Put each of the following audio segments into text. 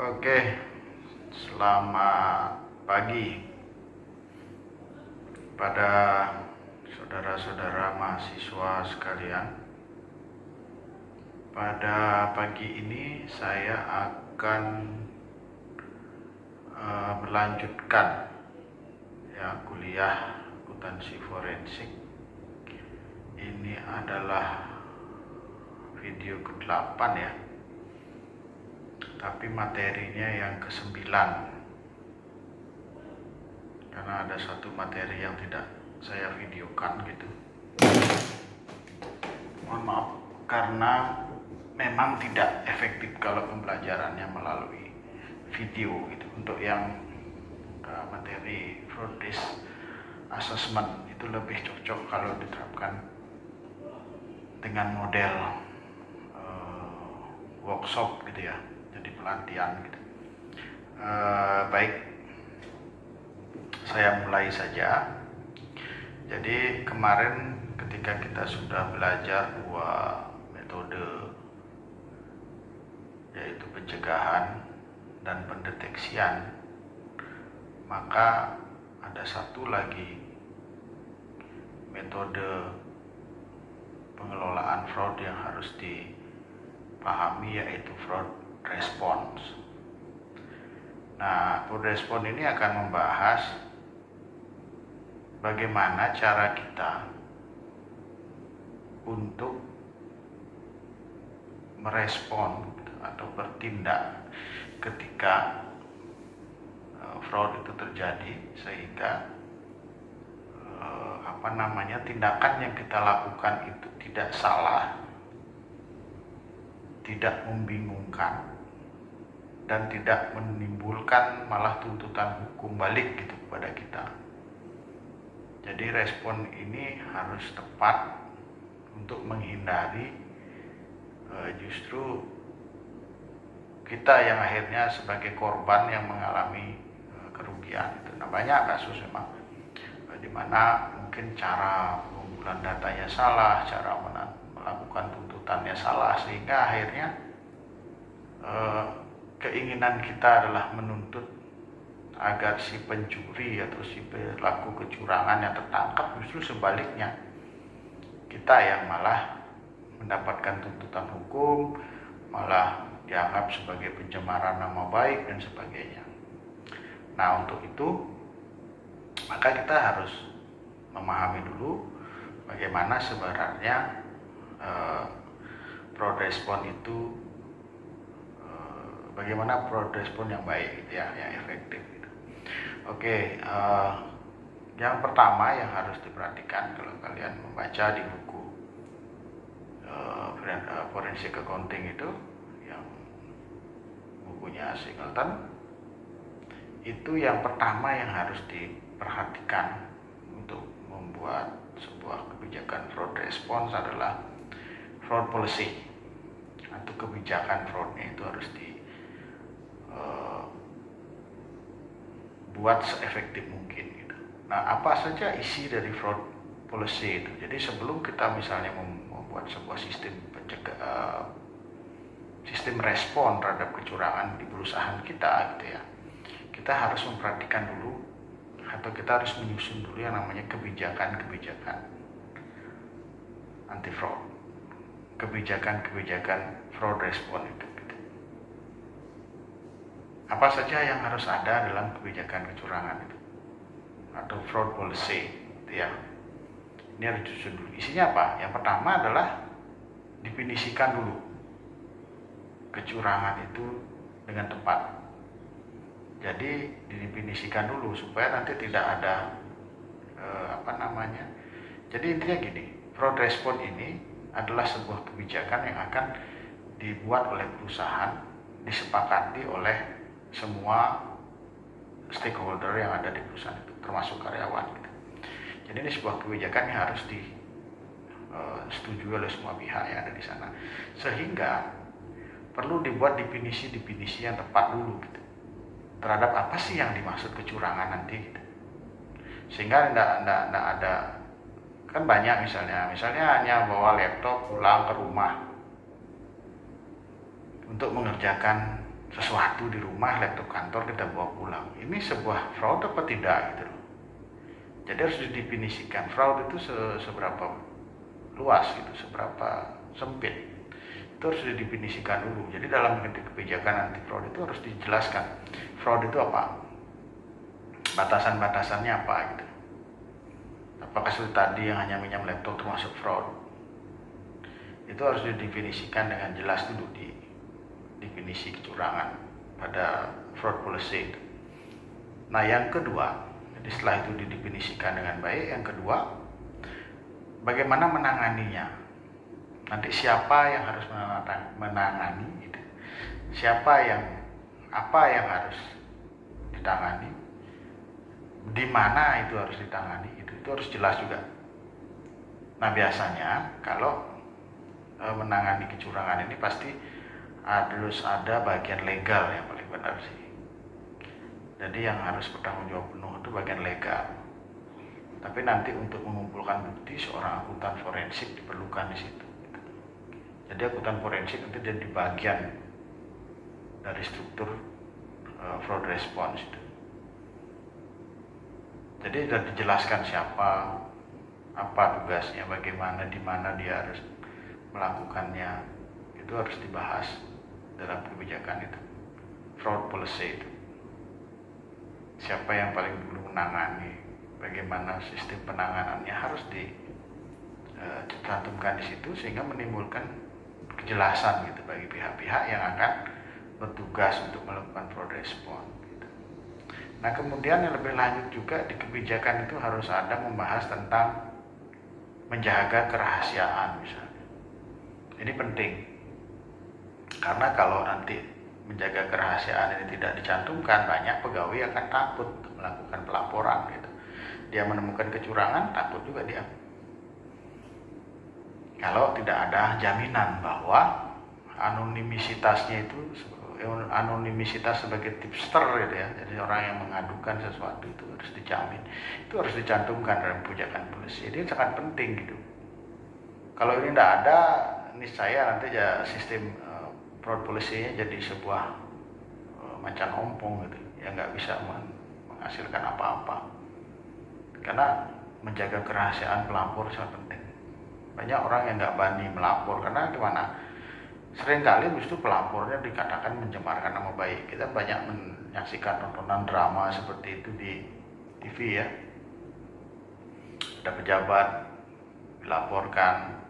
Oke, selamat pagi pada saudara-saudara mahasiswa sekalian. Pada pagi ini saya akan melanjutkan kuliah akuntansi forensik. Ini adalah video ke-8 ya. Tapi materinya yang ke-9 karena ada satu materi yang tidak saya videokan gitu. Mohon maaf karena memang tidak efektif kalau pembelajarannya melalui video gitu. Untuk yang materi fraud risk assessment itu lebih cocok kalau diterapkan dengan model workshop gitu ya, jadi pelatihan gitu. Baik, saya mulai saja. Jadi kemarin ketika kita sudah belajar dua metode, yaitu pencegahan dan pendeteksian, maka ada satu lagi metode pengelolaan fraud yang harus dipahami, yaitu fraud response. Nah, fraud response ini akan membahas bagaimana cara kita untuk merespon atau bertindak ketika fraud itu terjadi, sehingga tindakan yang kita lakukan itu tidak salah, tidak membingungkan, dan tidak menimbulkan malah tuntutan hukum balik gitu kepada kita. Jadi respon ini harus tepat untuk menghindari justru kita yang akhirnya sebagai korban yang mengalami kerugian. Nah, banyak kasus memang di mana mungkin cara pengumpulan datanya salah, cara melakukan tuntutannya salah, sehingga akhirnya keinginan kita adalah menuntut agar si pencuri atau si pelaku kecurangan yang tertangkap, justru sebaliknya kita yang malah mendapatkan tuntutan hukum, malah dianggap sebagai pencemaran nama baik dan sebagainya. Nah, untuk itu maka kita harus memahami dulu bagaimana sebenarnya fraud response itu, bagaimana fraud response yang baik gitu ya, yang efektif gitu. Oke, yang pertama yang harus diperhatikan kalau kalian membaca di buku Forensic Accounting itu, yang bukunya Singleton, itu yang pertama yang harus diperhatikan untuk membuat sebuah kebijakan fraud response adalah fraud policy, atau kebijakan fraudnya itu harus dibuat seefektif mungkin gitu. Nah, apa saja isi dari fraud policy itu? Jadi sebelum kita misalnya membuat sebuah sistem sistem respon terhadap kecurangan di perusahaan kita gitu ya, kita harus memperhatikan dulu, atau kita harus menyusun dulu yang namanya kebijakan-kebijakan anti fraud, kebijakan-kebijakan fraud response itu. Apa saja yang harus ada dalam kebijakan kecurangan itu atau fraud policy itu ya. Ini harus disusun dulu. Isinya apa? Yang pertama adalah definisikan dulu kecurangan itu dengan tepat. Jadi didefinisikan dulu supaya nanti tidak ada Jadi intinya gini, fraud response ini adalah sebuah kebijakan yang akan dibuat oleh perusahaan, disepakati oleh semua stakeholder yang ada di perusahaan itu, termasuk karyawan gitu. Jadi ini sebuah kebijakan yang harus disetujui oleh semua pihak yang ada di sana, sehingga perlu dibuat definisi-definisi yang tepat dulu gitu, terhadap apa sih yang dimaksud kecurangan nanti gitu. Sehingga tidak ada, kan banyak misalnya hanya bawa laptop pulang ke rumah untuk mengerjakan sesuatu di rumah, laptop kantor kita bawa pulang. Ini sebuah fraud apa tidak gitu loh. Jadi harus didefinisikan fraud itu seberapa luas gitu, seberapa sempit. Itu harus didefinisikan dulu. Jadi dalam kebijakan anti fraud itu harus dijelaskan fraud itu apa, batasan-batasannya apa gitu. Apakah seperti tadi yang hanya minjam laptop termasuk fraud? Itu harus didefinisikan dengan jelas dulu di definisi kecurangan pada fraud policy itu. Nah yang kedua, jadi setelah itu didefinisikan dengan baik, yang kedua bagaimana menanganinya. Nanti siapa yang harus menangani gitu. Apa yang harus ditangani, di mana itu harus ditangani, itu harus jelas juga. Nah biasanya kalau menangani kecurangan ini pasti harus ada bagian legal yang paling benar sih. Jadi yang harus bertanggung jawab penuh itu bagian legal. Tapi nanti untuk mengumpulkan bukti seorang akuntan forensik diperlukan di situ. Jadi akuntan forensik nanti jadi bagian dari struktur fraud response itu. Jadi sudah dijelaskan siapa, apa tugasnya, bagaimana, di mana dia harus melakukannya, itu harus dibahas dalam kebijakan itu, fraud policy itu. Siapa yang paling dulu menangani, bagaimana sistem penanganannya harus dicantumkan di situ sehingga menimbulkan kejelasan gitu bagi pihak-pihak yang akan bertugas untuk melakukan fraud response. Gitu. Nah kemudian yang lebih lanjut juga di kebijakan itu harus ada membahas tentang menjaga kerahasiaan misalnya. Ini penting karena kalau nanti menjaga kerahasiaan ini tidak dicantumkan, banyak pegawai akan takut melakukan pelaporan gitu. Dia menemukan kecurangan, takut juga dia. Kalau tidak ada jaminan bahwa anonimisitasnya itu, anonimisitas sebagai tipster gitu ya, jadi orang yang mengadukan sesuatu itu harus dijamin, itu harus dicantumkan dalam kebijakan polisi. Ini sangat penting gitu. Kalau ini tidak ada, niscaya nanti ya sistem fraud polisinya jadi sebuah macan ompong gitu, yang nggak bisa menghasilkan apa-apa. Karena menjaga kerahasiaan pelapor sangat penting. Banyak orang yang nggak berani melapor karena gimana? Seringkali justru pelapornya dikatakan mencemarkan nama baik. Kita banyak menyaksikan tontonan drama seperti itu di TV ya. Ada pejabat dilaporkan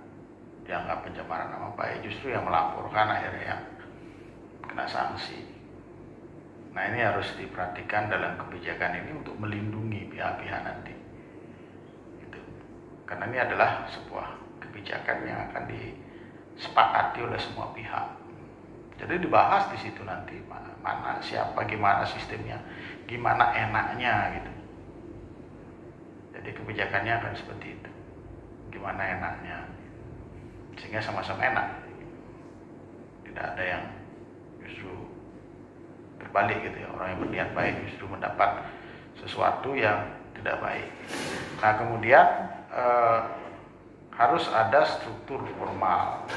dianggap pencemaran nama baik, justru yang melaporkan akhirnya yang kena sanksi. Nah ini harus diperhatikan dalam kebijakan ini untuk melindungi pihak-pihak nanti gitu. Karena ini adalah sebuah kebijakan yang akan disepakati oleh semua pihak. Jadi dibahas di situ nanti mana siapa, gimana sistemnya, gimana enaknya gitu. Jadi kebijakannya akan seperti itu, gimana enaknya, sehingga sama-sama enak. Tidak ada yang justru terbalik gitu ya, orang yang berniat baik justru mendapat sesuatu yang tidak baik. Nah kemudian harus ada struktur formal.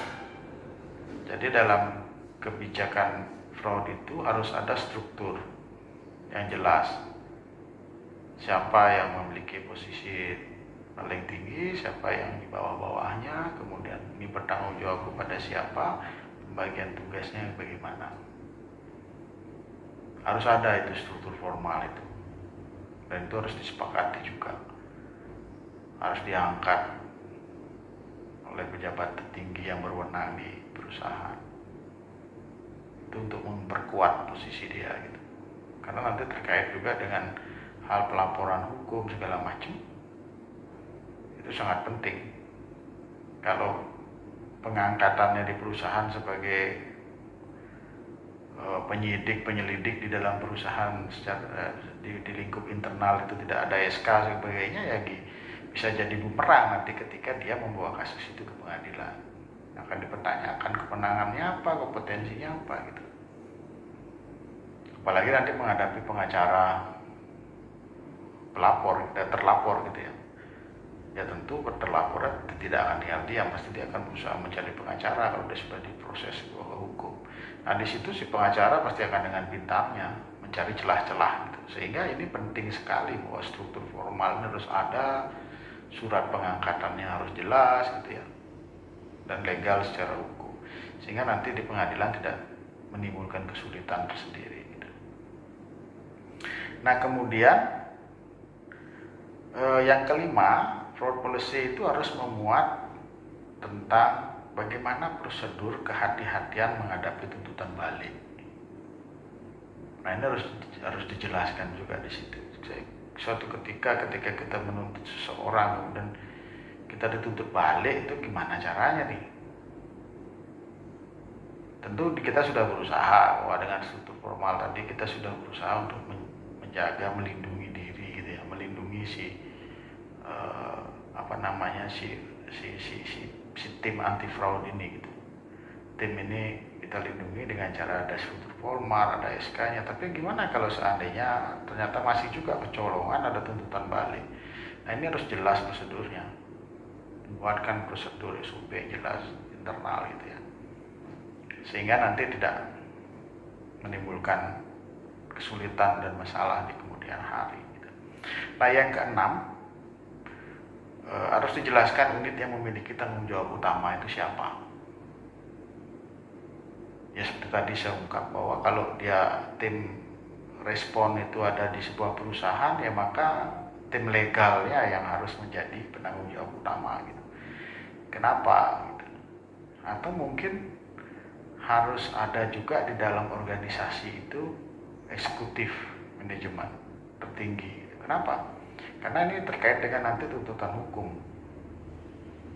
Jadi dalam kebijakan fraud itu harus ada struktur yang jelas. Siapa yang memiliki posisi paling tinggi, siapa yang di bawah-bawahnya, kemudian ini bertanggung jawab kepada siapa, pembagian tugasnya bagaimana. Harus ada itu struktur formal itu. Dan itu harus disepakati juga. Harus diangkat oleh pejabat tertinggi yang berwenang di perusahaan. Itu untuk memperkuat posisi dia gitu. Karena nanti terkait juga dengan hal pelaporan hukum segala macam. Itu sangat penting. Kalau pengangkatannya di perusahaan sebagai penyelidik di dalam perusahaan secara di lingkup internal itu tidak ada SK sebagainya ya bisa jadi bumerang nanti ketika dia membawa kasus itu ke pengadilan. Akan dipertanyakan kewenangannya apa, kompetensinya apa gitu. Apalagi nanti menghadapi pengacara pelapor dan terlapor gitu ya. ya tentu terlapor tidak akan tinggal diam, pasti dia akan berusaha mencari pengacara kalau dia sudah diproses hukum. Nah di situ si pengacara pasti akan dengan pintarnya mencari celah-celah gitu. Sehingga ini penting sekali bahwa struktur formalnya harus ada, surat pengangkatannya harus jelas gitu ya, dan legal secara hukum, sehingga nanti di pengadilan tidak menimbulkan kesulitan tersendiri gitu. Nah kemudian yang kelima, fraud policy itu harus memuat tentang bagaimana prosedur kehati-hatian menghadapi tuntutan balik. Nah ini harus dijelaskan juga di situ. Suatu ketika kita menuntut seseorang dan kita dituntut balik, itu gimana caranya nih? Tentu kita sudah berusaha bahwa dengan struktur formal tadi kita sudah berusaha untuk menjaga, melindungi diri gitu ya, melindungi si tim anti fraud ini gitu. Tim ini kita lindungi dengan cara ada struktur formal, ada SK-nya. Tapi gimana kalau seandainya ternyata masih juga kecolongan, ada tuntutan balik? Nah ini harus jelas prosedurnya, buatkan prosedur SOP jelas internal gitu ya, sehingga nanti tidak menimbulkan kesulitan dan masalah di kemudian hari gitu. Nah yang keenam, harus dijelaskan unit yang memiliki tanggung jawab utama itu siapa. Ya seperti tadi saya ungkap bahwa kalau dia tim respon itu ada di sebuah perusahaan, ya maka tim legalnya yang harus menjadi penanggung jawab utama gitu. Kenapa gitu? Atau mungkin harus ada juga di dalam organisasi itu eksekutif manajemen tertinggi. Kenapa? Karena ini terkait dengan nanti tuntutan hukum,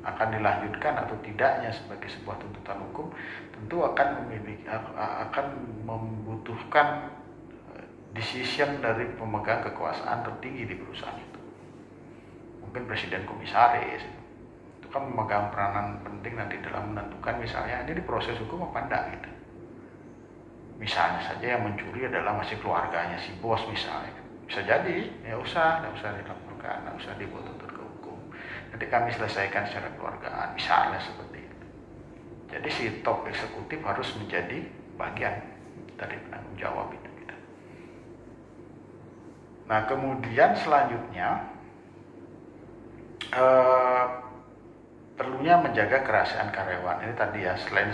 akan dilanjutkan atau tidaknya sebagai sebuah tuntutan hukum, tentu akan membutuhkan decision dari pemegang kekuasaan tertinggi di perusahaan itu. Mungkin presiden komisaris itu kan memegang peranan penting nanti dalam menentukan misalnya ini diproses hukum apa enggak gitu. Misalnya saja yang mencuri adalah masih keluarganya si bos misalnya, bisa jadi ya nggak usah dilaporkan, nggak usah dibuat tuntut ke hukum, nanti kami selesaikan secara keluargaan misalnya seperti itu. Jadi si top eksekutif harus menjadi bagian dari penanggung jawab itu gitu. Nah kemudian selanjutnya perlunya menjaga kerahasiaan karyawan. Ini tadi ya, selain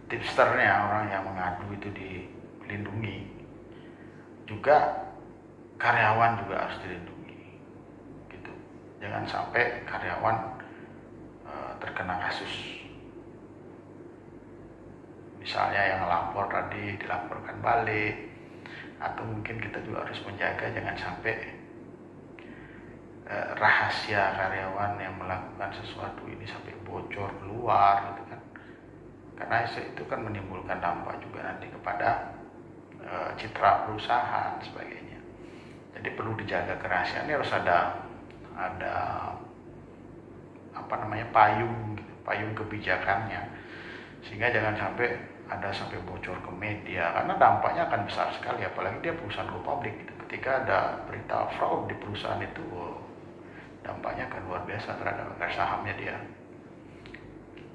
tipsternya, orang yang mengadu itu dilindungi, juga karyawan juga harus dilindungi gitu. Jangan sampai karyawan terkena kasus, misalnya yang lapor tadi dilaporkan balik, atau mungkin kita juga harus menjaga jangan sampai rahasia karyawan yang melakukan sesuatu ini sampai bocor keluar gitu kan. Karena itu kan menimbulkan dampak juga nanti kepada citra perusahaan sebagainya. Jadi perlu dijaga kerahasiaan. Ini harus ada payung gitu, payung kebijakannya, sehingga jangan sampai bocor ke media, karena dampaknya akan besar sekali, apalagi dia perusahaan go public gitu. Ketika ada berita fraud di perusahaan itu, dampaknya akan luar biasa terhadap harga sahamnya dia.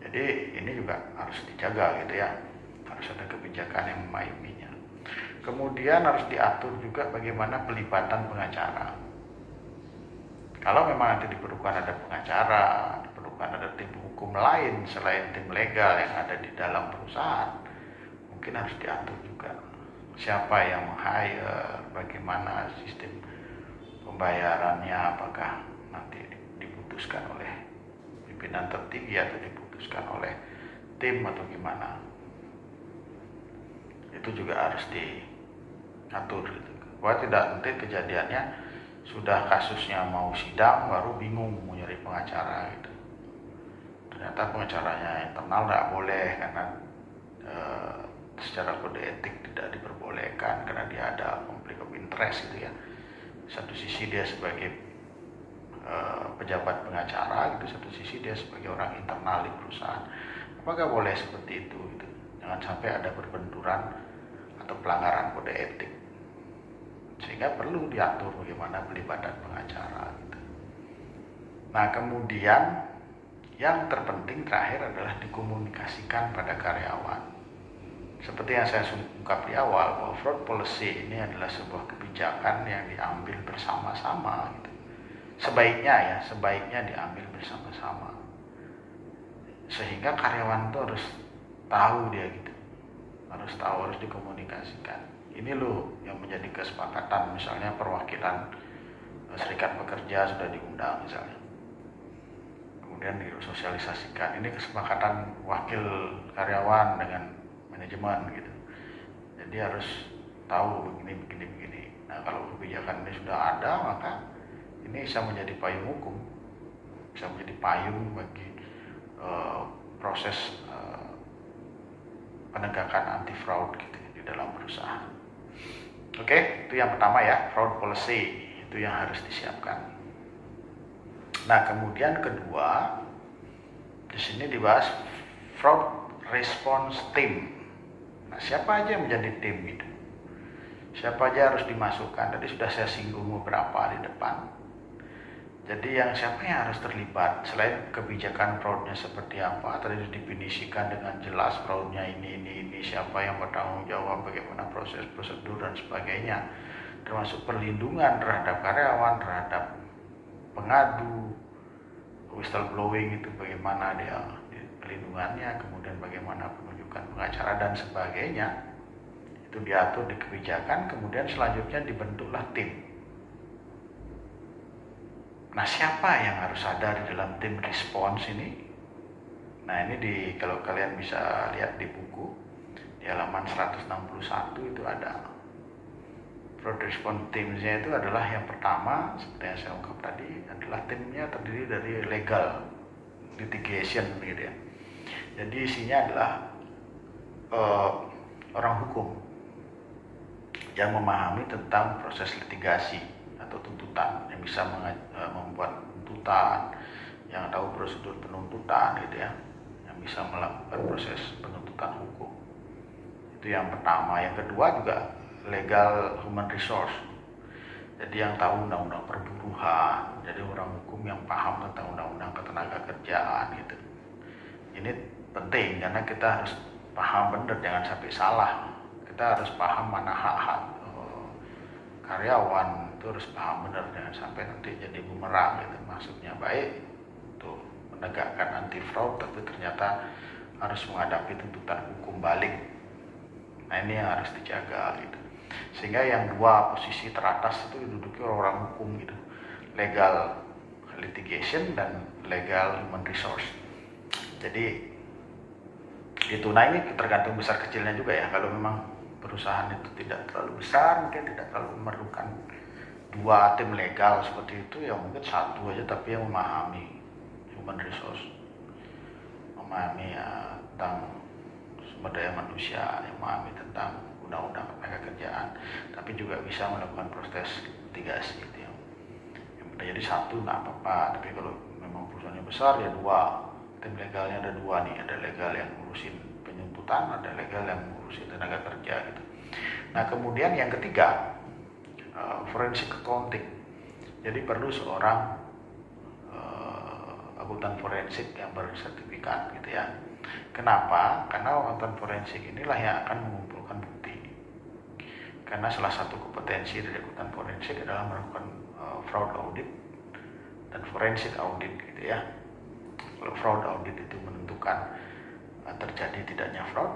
Jadi ini juga harus dijaga gitu ya, harus ada kebijakan yang memayunginya. Kemudian harus diatur juga bagaimana pelibatan pengacara. Kalau memang nanti diperlukan ada pengacara, diperlukan ada tim hukum lain selain tim legal yang ada di dalam perusahaan, mungkin harus diatur juga siapa yang meng-hire, bagaimana sistem pembayarannya, apakah nanti diputuskan oleh pimpinan tertinggi atau diputuskan oleh tim atau gimana. Itu juga harus diatur gitu. Bahwa tidak nanti kejadiannya sudah kasusnya mau sidang baru bingung mau nyari pengacara gitu. Ternyata pengacaranya internal nggak boleh karena secara kode etik tidak diperbolehkan karena dia ada konflik of interest gitu ya. Satu sisi dia sebagai pejabat pengacara gitu, satu sisi dia sebagai orang internal di perusahaan. Apakah boleh seperti itu gitu? Jangan sampai ada perbenturan atau pelanggaran kode etik, sehingga perlu diatur bagaimana pelibatan pengacara gitu. Nah, kemudian yang terpenting terakhir adalah dikomunikasikan pada karyawan. Seperti yang saya ungkap di awal, bahwa fraud policy ini adalah sebuah kebijakan yang diambil bersama-sama gitu. Sebaiknya diambil bersama-sama. Sehingga karyawan itu harus tahu dia gitu. Harus dikomunikasikan. Ini loh yang menjadi kesepakatan, misalnya perwakilan serikat pekerja sudah diundang misalnya. Kemudian disosialisasikan. Ini kesepakatan wakil karyawan dengan manajemen gitu. Jadi harus tahu begini. Nah, kalau kebijakan ini sudah ada, maka ini bisa menjadi payung hukum, bisa menjadi payung bagi proses penegakan anti fraud gitu di dalam perusahaan. Oke, itu yang pertama ya, fraud policy itu yang harus disiapkan. Nah, kemudian kedua, di sini dibahas fraud response team. Nah, siapa aja yang menjadi tim itu? Siapa aja harus dimasukkan? Tadi sudah saya singgung beberapa di depan. Jadi siapa yang harus terlibat? Selain kebijakan fraudnya seperti apa, tadi didefinisikan dengan jelas fraudnya ini, siapa yang bertanggung jawab, bagaimana proses prosedur dan sebagainya, termasuk perlindungan terhadap karyawan, terhadap pengadu, whistleblowing itu bagaimana dia perlindungannya, kemudian bagaimana penunjukan pengacara dan sebagainya, itu diatur di kebijakan. Kemudian selanjutnya dibentuklah tim. Nah, siapa yang harus ada di dalam tim response ini? Nah, ini kalau kalian bisa lihat di buku, di halaman 161 itu ada fraud response teamnya. Itu adalah yang pertama, seperti yang saya ungkap tadi, adalah timnya terdiri dari legal litigation gitu ya. Jadi isinya adalah orang hukum yang memahami tentang proses litigasi atau tuntutan, yang bisa membuat tuntutan, yang tahu prosedur penuntutan gitu ya, yang bisa melakukan proses penuntutan hukum. Itu yang pertama. Yang kedua juga legal human resource. Jadi yang tahu undang-undang perburuhan, jadi orang hukum yang paham tentang undang-undang ketenagakerjaan gitu. Ini penting karena kita harus paham benar, jangan sampai salah. Kita harus paham mana hak-hak karyawan, itu harus paham benar, jangan sampai nanti jadi bumerang gitu. Maksudnya baik untuk menegakkan anti fraud, tapi ternyata harus menghadapi tuntutan hukum balik. Nah, ini yang harus dijaga gitu. Sehingga yang dua posisi teratas itu diduduki orang hukum gitu, legal litigation dan legal human resource. Jadi itu. Nah, ini tergantung besar kecilnya juga ya. Kalau memang perusahaan itu tidak terlalu besar, mungkin tidak terlalu memerlukan dua tim legal seperti itu, ya mungkin satu aja tapi yang memahami human resource, memahami tentang sumber daya manusia, yang memahami tentang undang-undang ketenagakerjaan, tapi juga bisa melakukan proses litigasi gitu ya. Yang jadi satu nggak apa-apa, tapi kalau memang perusahaannya besar ya dua. Tim legalnya ada dua nih, ada legal yang ngurusin penuntutan, ada legal yang ngurusin tenaga kerja gitu. Nah, kemudian yang ketiga, forensic accounting. Jadi perlu seorang akuntan forensik yang bersertifikat gitu ya. Kenapa? Karena akuntan forensik inilah yang akan mengumpulkan bukti. Karena salah satu kompetensi dari akuntan forensik adalah melakukan fraud audit dan forensic audit gitu ya. Kalau fraud audit itu menentukan terjadi tidaknya fraud.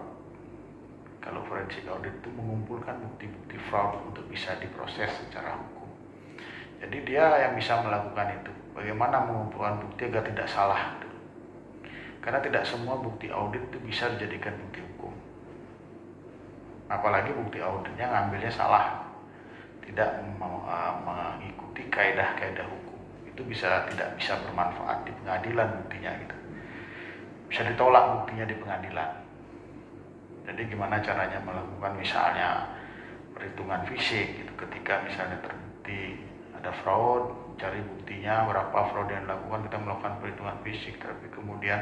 Kalau forensic audit itu mengumpulkan bukti-bukti fraud untuk bisa diproses secara hukum. Jadi dia yang bisa melakukan itu. Bagaimana mengumpulkan bukti agar tidak salah. Karena tidak semua bukti audit itu bisa dijadikan bukti hukum. Apalagi bukti auditnya ngambilnya salah, tidak mengikuti kaidah-kaidah hukum. Itu tidak bisa bermanfaat di pengadilan buktinya gitu. Bisa ditolak buktinya di pengadilan. Jadi gimana caranya melakukan misalnya perhitungan fisik gitu, ketika misalnya terbukti ada fraud, cari buktinya berapa fraud yang dilakukan, kita melakukan perhitungan fisik, tapi kemudian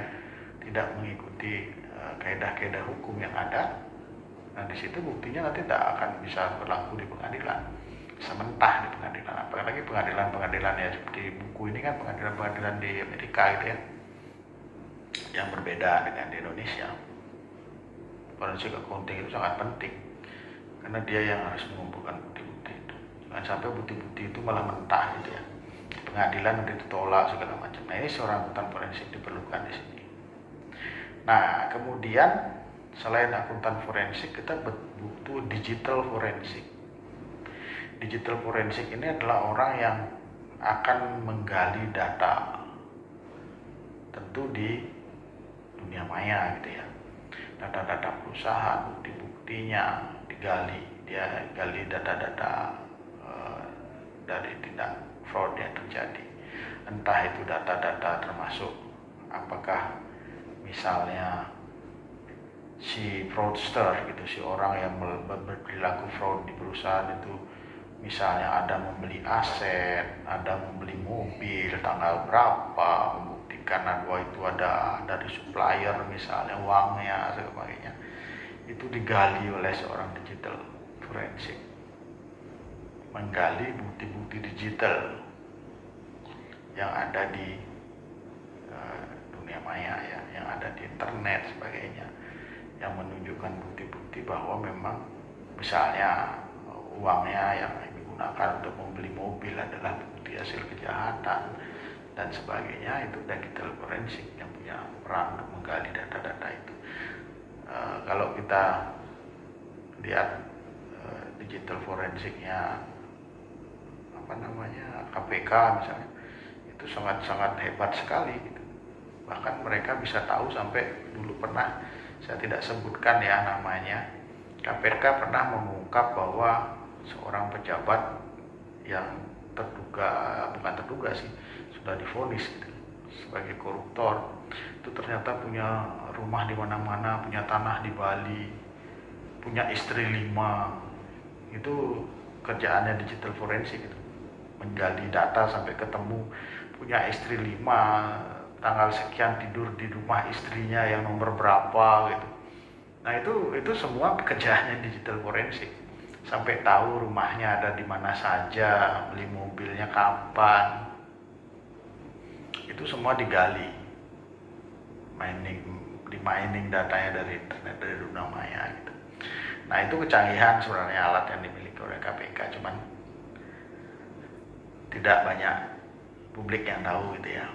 tidak mengikuti kaidah-kaidah hukum yang ada. Nah, di situ buktinya nanti tidak akan bisa berlaku di pengadilan. sementah di pengadilan. Apalagi pengadilan-pengadilan ya seperti buku ini kan pengadilan-pengadilan di Amerika gitu ya, yang berbeda dengan di Indonesia. Forensik accounting itu sangat penting karena dia yang harus mengumpulkan bukti-bukti itu. Jangan sampai bukti-bukti itu malah mentah gitu ya. Pengadilan nanti ditolak segala macam. Nah, ini seorang akuntan forensik diperlukan di sini. Nah, kemudian selain akuntan forensik, kita butuh digital forensik. Digital forensik ini adalah orang yang akan menggali data, tentu di dunia maya gitu ya. Data-data perusahaan, bukti-buktinya digali. Dia gali data-data dari tindak fraud yang terjadi. Entah itu data-data termasuk apakah misalnya si fraudster gitu, si orang yang berperilaku fraud di perusahaan itu, misalnya ada membeli aset, ada membeli mobil, tanggal berapa, membuktikan bahwa itu ada dari supplier misalnya uangnya, sebagainya, itu digali oleh seorang digital forensik, menggali bukti-bukti digital yang ada di dunia maya ya, yang ada di internet sebagainya, yang menunjukkan bukti-bukti bahwa memang misalnya uangnya yang digunakan untuk membeli mobil adalah bukti hasil kejahatan dan sebagainya. Itu digital forensik yang punya peran untuk menggali data-data itu. Kalau kita lihat digital forensiknya KPK misalnya, itu sangat-sangat hebat sekali gitu. Bahkan mereka bisa tahu sampai dulu pernah, saya tidak sebutkan ya namanya, KPK pernah mengungkap bahwa seorang pejabat yang bukan terduga sih, sudah divonis gitu, sebagai koruptor, itu ternyata punya rumah di mana-mana, punya tanah di Bali, punya istri 5. Itu kerjaannya digital forensik gitu, menggali data sampai ketemu punya istri 5, tanggal sekian tidur di rumah istrinya yang nomor berapa gitu. Nah itu semua pekerjaannya digital forensik, sampai tahu rumahnya ada di mana saja, beli mobilnya kapan, itu semua digali, mining datanya dari internet, dari dunia maya gitu. Nah itu kecanggihan sebenarnya alat yang dimiliki oleh KPK, cuman tidak banyak publik yang tahu gitu ya.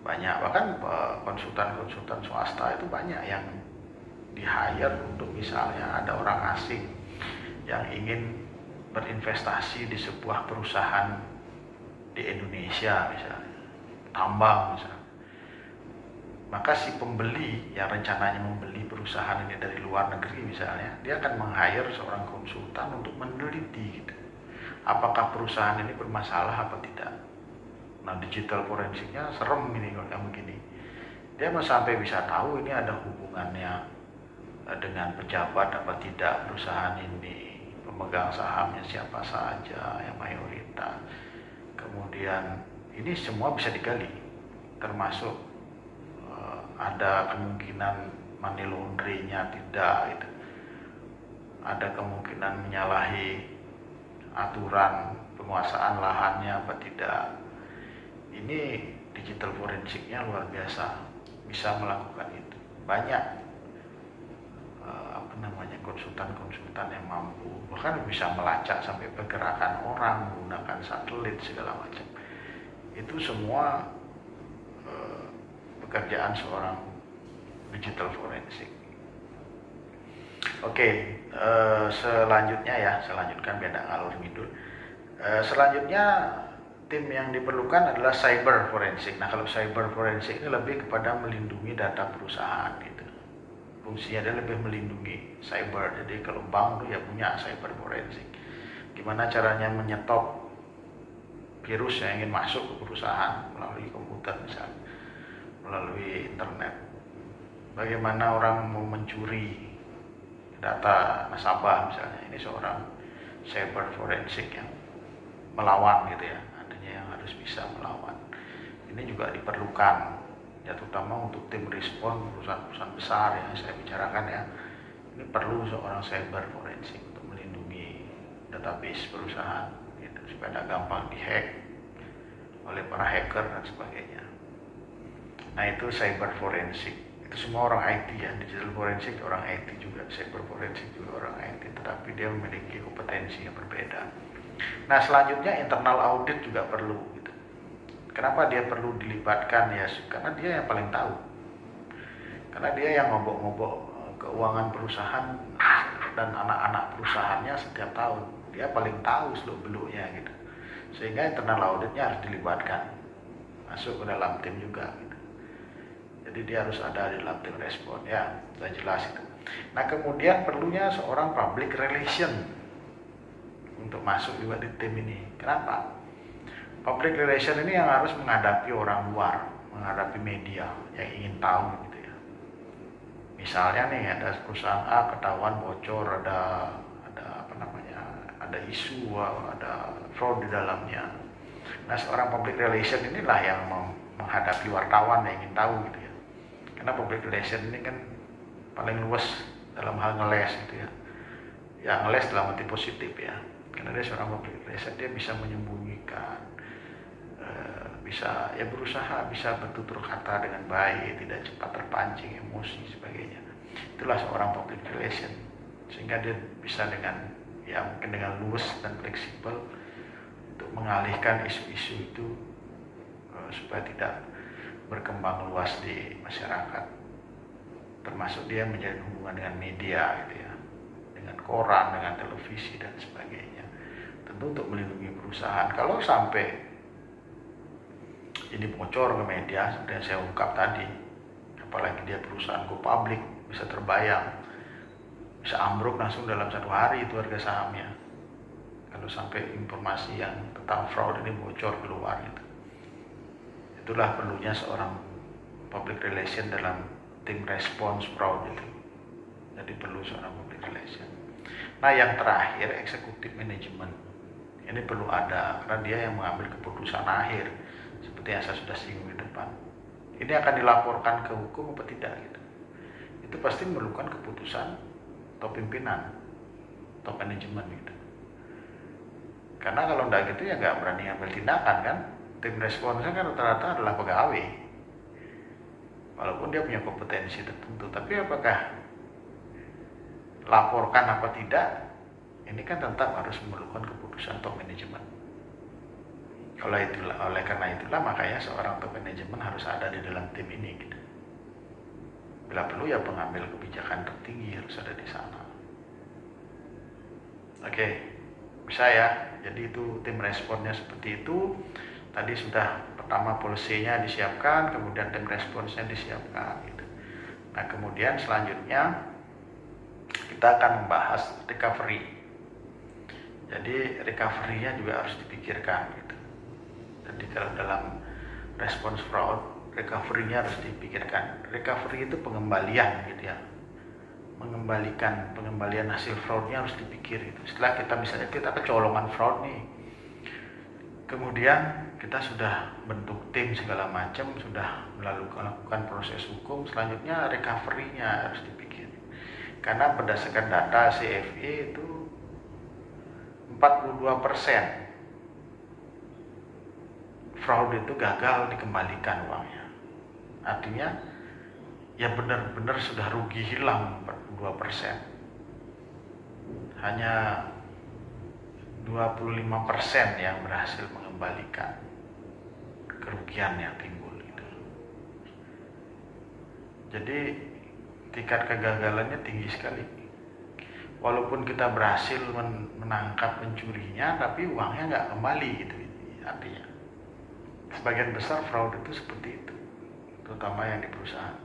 Banyak, bahkan konsultan swasta itu banyak yang di-hire untuk misalnya ada orang asing yang ingin berinvestasi di sebuah perusahaan di Indonesia misalnya, tambang misalnya. Maka si pembeli yang rencananya membeli perusahaan ini dari luar negeri misalnya, dia akan meng-hire seorang konsultan untuk meneliti gitu, apakah perusahaan ini bermasalah apa tidak. Nah digital forensiknya serem ini kalau yang begini. Dia mau sampai bisa tahu ini ada hubungannya dengan pejabat apa tidak perusahaan ini, pemegang sahamnya siapa saja yang mayoritas. Kemudian ini semua bisa digali, termasuk ada kemungkinan money laundry-nya tidak gitu. Ada kemungkinan menyalahi aturan penguasaan lahannya apa tidak. Ini digital forensiknya luar biasa, bisa melakukan itu. Banyak konsultan yang mampu, bahkan bisa melacak sampai pergerakan orang menggunakan satelit segala macam. Itu semua pekerjaan seorang digital forensik. Oke, selanjutkan beda ngalur ngidul. Selanjutnya tim yang diperlukan adalah cyber forensik. Nah kalau cyber forensik ini lebih kepada melindungi data perusahaan gitu. Fungsinya dia lebih melindungi cyber. Jadi kalau bank tuh ya punya cyber forensik. Gimana caranya menyetop virus yang ingin masuk ke perusahaan melalui komputer misalnya, melalui internet. Bagaimana orang mau mencuri data nasabah misalnya, ini seorang cyber forensik yang melawan gitu ya, adanya yang harus bisa melawan. Ini juga diperlukan ya, terutama untuk tim respon perusahaan-perusahaan besar yang saya bicarakan ya. Ini perlu seorang cyber forensik untuk melindungi database perusahaan gitu, supaya tidak gampang dihack oleh para hacker dan sebagainya. Nah itu cyber forensik, itu semua orang IT ya, digital forensik orang IT juga, cyber forensik juga orang IT, tetapi dia memiliki kompetensi yang berbeda. Nah selanjutnya internal audit juga perlu gitu. Kenapa dia perlu dilibatkan ya? Karena dia yang paling tahu, karena dia yang ngobok-ngobok keuangan perusahaan dan anak-anak perusahaannya setiap tahun, dia paling tahu seluk-beluknya gitu, sehingga internal auditnya harus dilibatkan, masuk ke dalam tim juga gitu. Jadi dia harus ada di dalam tim respon ya, sudah jelas itu. Nah kemudian perlunya seorang public relation untuk masuk juga di tim ini. Kenapa? Public relation ini yang harus menghadapi orang luar, menghadapi media yang ingin tahu gitu ya. Misalnya nih ada perusahaan A ketahuan bocor, ada ada isu, ada fraud di dalamnya. Nah seorang public relation inilah yang menghadapi wartawan yang ingin tahu gitu ya. Karena public relation ini kan paling luas dalam hal ngeles gitu ya. Ya ngeles dalam arti positif ya. Karena dia seorang public relation, dia bisa menyembunyikan, bisa ya berusaha bisa bertutur kata dengan baik, tidak cepat terpancing emosi sebagainya. Itulah seorang public relation, sehingga dia bisa dengan ya mungkin dengan luas dan fleksibel untuk mengalihkan isu-isu itu supaya tidak berkembang luas di masyarakat, termasuk dia menjalin hubungan dengan media gitu ya, dengan koran, dengan televisi dan sebagainya, tentu untuk melindungi perusahaan. Kalau sampai ini bocor ke media seperti yang saya ungkap tadi, apalagi dia perusahaan go public, bisa terbayang bisa ambruk langsung dalam 1 hari itu harga sahamnya kalau sampai informasi yang tentang fraud ini bocor keluar gitu. Itulah perlunya seorang public relation dalam tim respons fraud itu. Jadi perlu seorang public relation. Nah yang terakhir eksekutif manajemen ini perlu ada, karena dia yang mengambil keputusan akhir seperti yang saya sudah singgung di depan. Ini akan dilaporkan ke hukum apa tidak gitu. Itu pasti memerlukan keputusan top pimpinan, top manajemen gitu. Karena kalau enggak gitu ya nggak berani ambil tindakan kan. Tim responsnya kan rata-rata adalah pegawai, walaupun dia punya kompetensi tertentu, tapi apakah laporkan apa tidak, ini kan tetap harus memerlukan keputusan top manajemen. Oleh karena itulah makanya seorang top manajemen harus ada di dalam tim ini gitu. Bila perlu ya pengambil kebijakan tertinggi harus ada di sana. Oke, bisa ya. Jadi itu tim responnya seperti itu. Tadi sudah pertama policy-nya disiapkan, kemudian tim responsnya disiapkan gitu. Nah kemudian selanjutnya kita akan membahas recovery. Jadi recovery-nya juga harus dipikirkan gitu. Jadi kalau dalam response fraud, recovery-nya harus dipikirkan. Recovery itu pengembalian gitu ya. Pengembalian hasil fraudnya harus dipikir gitu. Setelah misalnya kita kecolongan fraud nih, kemudian kita sudah bentuk tim segala macam, sudah melakukan proses hukum, selanjutnya recovery-nya harus dipikir. Karena berdasarkan data CFE itu 42% fraud itu gagal dikembalikan uangnya. Artinya ya benar-benar sudah rugi hilang 42%. Hanya 25% yang berhasil mengembalikan kerugian yang timbul gitu. Jadi tingkat kegagalannya tinggi sekali. Walaupun kita berhasil menangkap pencurinya, tapi uangnya nggak kembali gitu artinya. Sebagian besar fraud itu seperti itu, terutama yang di perusahaan.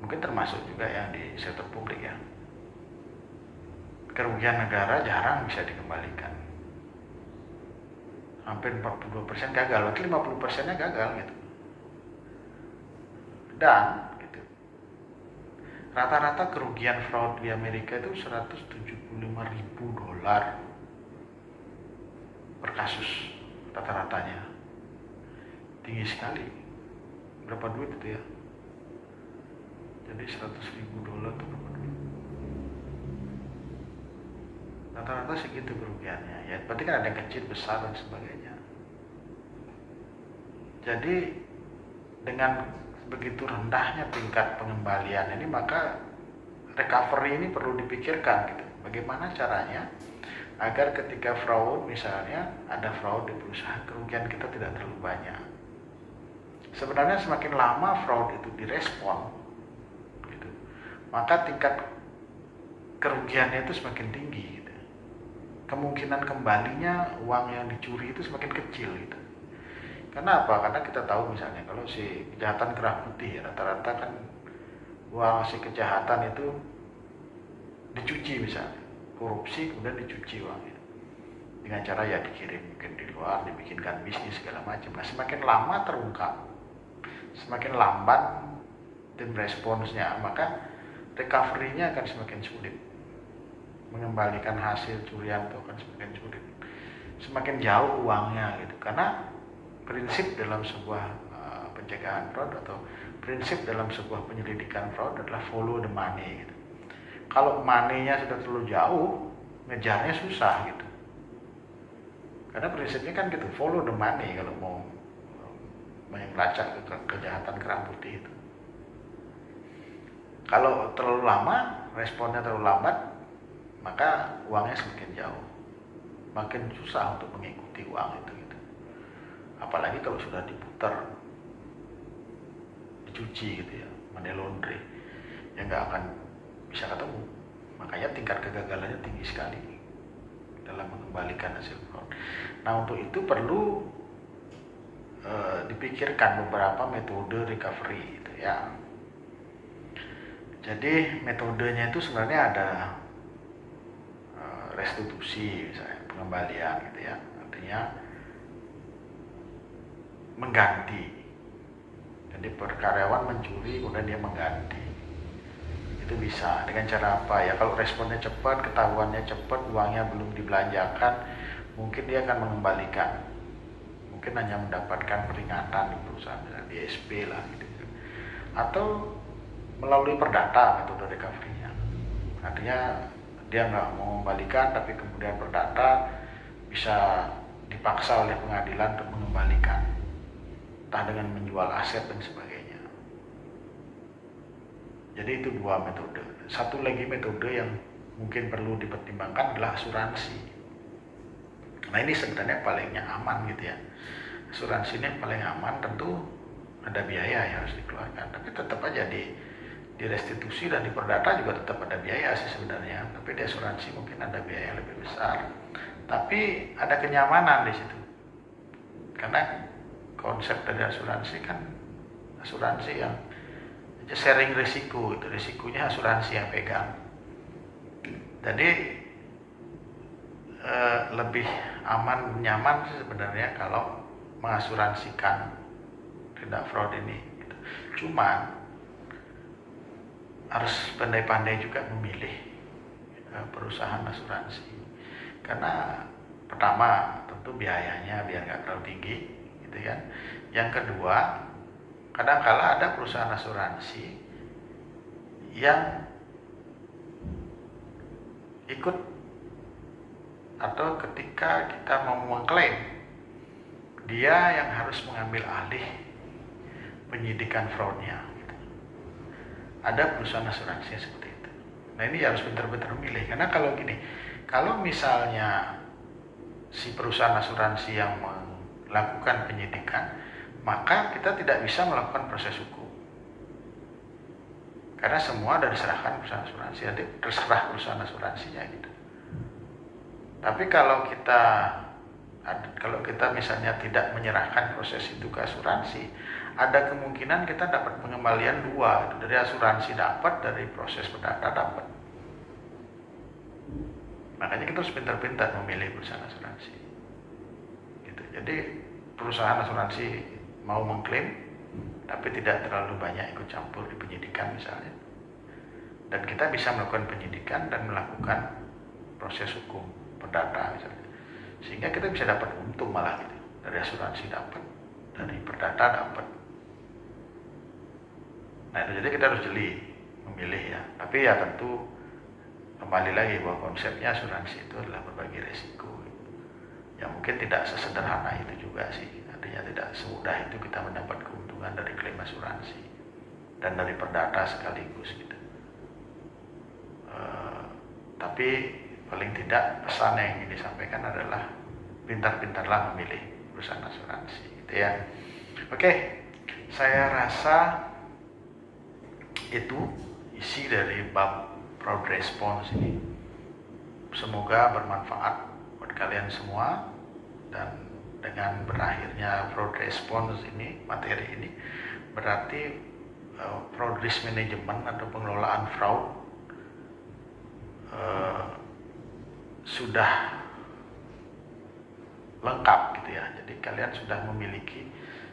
Mungkin termasuk juga yang di sektor publik ya. Kerugian negara jarang bisa dikembalikan. Hampir 42% gagal, berarti 50%-nya gagal gitu. Dan gitu. Rata-rata kerugian fraud di Amerika itu $175.000 per kasus rata-ratanya. Tinggi sekali. Berapa duit itu ya? Jadi $100.000 itu berapa duit? 8 rata-rata segitu kerugiannya. Ya berarti kan ada yang kecil, besar dan sebagainya. Jadi dengan begitu rendahnya tingkat pengembalian ini, maka recovery ini perlu dipikirkan gitu. Bagaimana caranya agar ketika fraud, misalnya ada fraud di perusahaan, kerugian kita tidak terlalu banyak. Sebenarnya semakin lama fraud itu direspon gitu, maka tingkat kerugiannya itu semakin tinggi gitu. Kemungkinan kembalinya uang yang dicuri itu semakin kecil gitu. Karena apa? Karena kita tahu misalnya kalau si kejahatan kerah putih, rata-rata kan uang si kejahatan itu dicuci, misalnya korupsi kemudian dicuci uangnya dengan cara ya dikirim mungkin di luar, dibikinkan bisnis segala macam. Nah semakin lama terungkap, semakin lambat tim responsnya, maka recovery-nya akan semakin sulit. Mengembalikan hasil curian itu akan semakin sulit, semakin jauh uangnya gitu. Karena prinsip dalam sebuah pencegahan fraud atau prinsip dalam sebuah penyelidikan fraud adalah follow the money gitu. Kalau money-nya sudah terlalu jauh, ngejarnya susah gitu. Karena prinsipnya kan gitu, follow the money kalau mau melacak kejahatan kerah putih itu. Kalau terlalu lama, responnya terlalu lambat, maka uangnya semakin jauh, makin susah untuk mengikuti uang itu gitu. Apalagi kalau sudah diputar, dicuci gitu ya, money laundry, ya nggak akan bisa ketemu. Makanya tingkat kegagalannya tinggi sekali dalam mengembalikan hasil fraud. Nah untuk itu perlu dipikirkan beberapa metode recovery gitu ya. Jadi metodenya itu sebenarnya ada restitusi, misalnya pengembalian gitu ya, artinya mengganti. Jadi karyawan mencuri kemudian dia mengganti, itu bisa dengan cara apa ya? Kalau responnya cepat, ketahuannya cepat, uangnya belum dibelanjakan, mungkin dia akan mengembalikan, mungkin hanya mendapatkan peringatan di perusahaan, di SP lah gitu. Atau melalui perdata metode recovery-nya, artinya dia nggak mau mengembalikan tapi kemudian perdata bisa dipaksa oleh pengadilan untuk mengembalikan, entah dengan menjual aset dan sebagainya. Jadi itu dua metode. Satu lagi metode yang mungkin perlu dipertimbangkan adalah asuransi. Nah ini sebenarnya palingnya aman gitu ya. Asuransi ini yang paling aman, tentu ada biaya yang harus dikeluarkan, tapi tetap aja di restitusi dan di perdata juga tetap ada biaya sih sebenarnya, tapi di asuransi mungkin ada biaya yang lebih besar, tapi ada kenyamanan di situ. Karena konsep dari asuransi kan asuransi yang sharing risiko, itu risikonya asuransi yang pegang. Jadi lebih aman, nyaman sih sebenarnya kalau mengasuransikan tindak fraud ini gitu. Cuman harus pandai-pandai juga memilih perusahaan asuransi, karena pertama tentu biayanya biar nggak terlalu tinggi gitu kan. Yang kedua, kadang-kala ada perusahaan asuransi yang ikut atau ketika kita mau mengklaim, dia yang harus mengambil alih penyidikan fraudnya. Ada perusahaan asuransi seperti itu. Nah ini harus benar-benar memilih, karena kalau gini, kalau misalnya si perusahaan asuransi yang melakukan penyidikan, maka kita tidak bisa melakukan proses hukum, karena semua sudah diserahkan perusahaan asuransi, jadi terserah perusahaan asuransinya gitu. Tapi kalau kita misalnya tidak menyerahkan proses itu ke asuransi, ada kemungkinan kita dapat pengembalian dua, dari asuransi dapat, dari proses perdata dapat. Makanya kita harus pintar-pintar memilih perusahaan asuransi. Gitu. Jadi perusahaan asuransi mau mengklaim, tapi tidak terlalu banyak ikut campur di penyidikan misalnya. Dan kita bisa melakukan penyidikan dan melakukan proses hukum perdata misalnya. Sehingga kita bisa dapat untung malah gitu. Dari asuransi dapat, dari perdata dapat. Nah itu jadi kita harus jeli memilih ya, tapi ya tentu kembali lagi bahwa konsepnya asuransi itu adalah berbagi resiko. Ya mungkin tidak sesederhana itu juga sih, artinya tidak semudah itu kita mendapat keuntungan dari klaim asuransi dan dari perdata sekaligus gitu. Tapi paling tidak pesan yang ingin disampaikan adalah pintar-pintarlah memilih perusahaan asuransi gitu ya. Oke, saya rasa itu isi dari bab fraud response ini. Semoga bermanfaat buat kalian semua, dan dengan berakhirnya fraud response ini, materi ini berarti fraud risk management atau pengelolaan fraud sudah lengkap gitu ya. Jadi kalian sudah memiliki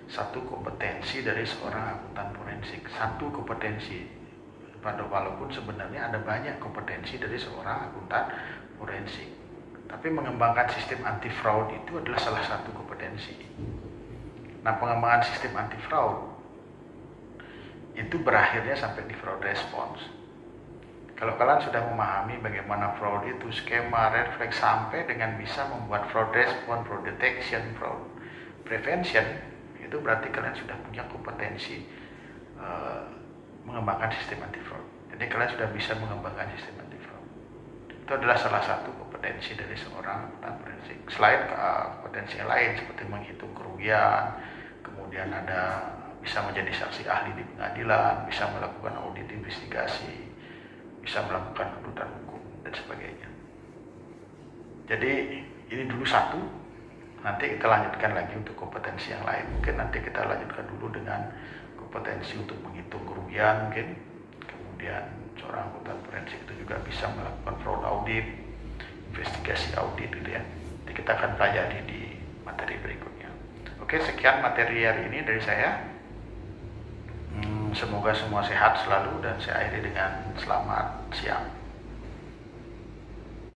satu kompetensi dari seorang akuntan forensik, satu kompetensi, walaupun sebenarnya ada banyak kompetensi dari seorang akuntan forensik, tapi mengembangkan sistem anti fraud itu adalah salah satu kompetensi. Nah, pengembangan sistem anti fraud itu berakhirnya sampai di fraud response. Kalau kalian sudah memahami bagaimana fraud itu, skema, red flag, sampai dengan bisa membuat fraud response, fraud detection, fraud prevention, itu berarti kalian sudah punya kompetensi mengembangkan sistem anti fraud. Jadi kalian sudah bisa mengembangkan sistem anti fraud. Itu adalah salah satu kompetensi dari seorang akuntan forensik. Selain kompetensi yang lain seperti menghitung kerugian, kemudian ada bisa menjadi saksi ahli di pengadilan, bisa melakukan audit investigasi, bisa melakukan tuntutan hukum dan sebagainya. Jadi ini dulu satu, nanti kita lanjutkan lagi untuk kompetensi yang lain. Mungkin nanti kita lanjutkan dulu dengan kompetensi untuk menghitung kerugian mungkin. Kemudian seorang akuntan forensik itu juga bisa melakukan fraud audit, investigasi audit gitu ya. Nanti kita akan pelajari di materi berikutnya. Oke, sekian materi hari ini dari saya. Semoga semua sehat selalu, dan saya akhiri dengan selamat siang.